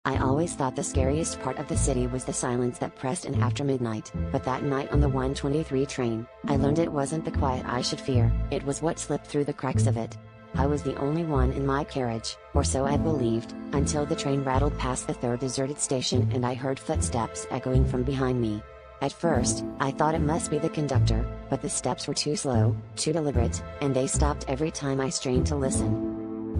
I always thought the scariest part of the city was the silence that pressed in after midnight, but that night on the 123 train, I learned it wasn't the quiet I should fear, it was what slipped through the cracks of it. I was the only one in my carriage, or so I believed, until the train rattled past the third deserted station and I heard footsteps echoing from behind me. At first, I thought it must be the conductor, but the steps were too slow, too deliberate, and they stopped every time I strained to listen.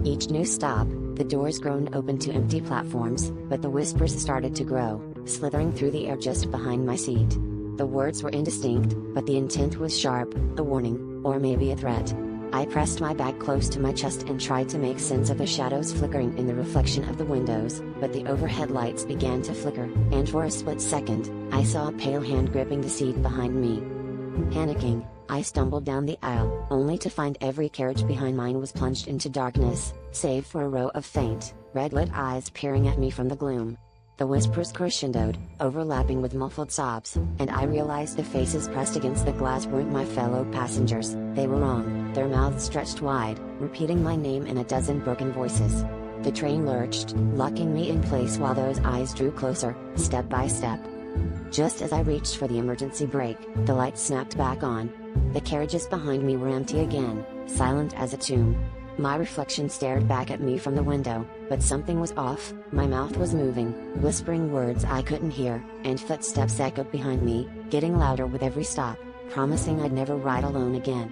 Each new stop, the doors groaned open to empty platforms, but the whispers started to grow, slithering through the air just behind my seat. The words were indistinct, but the intent was sharp, a warning, or maybe a threat. I pressed my back close to my chest and tried to make sense of the shadows flickering in the reflection of the windows, but the overhead lights began to flicker, and for a split second, I saw a pale hand gripping the seat behind me. Panicking, I stumbled down the aisle, only to find every carriage behind mine was plunged into darkness, save for a row of faint, red-lit eyes peering at me from the gloom. The whispers crescendoed, overlapping with muffled sobs, and I realized the faces pressed against the glass weren't my fellow passengers. They were wrong, their mouths stretched wide, repeating my name in a dozen broken voices. The train lurched, locking me in place while those eyes drew closer, step by step. Just as I reached for the emergency brake, the lights snapped back on. The carriages behind me were empty again, silent as a tomb. My reflection stared back at me from the window, but something was off. My mouth was moving, whispering words I couldn't hear, and footsteps echoed behind me, getting louder with every stop, promising I'd never ride alone again.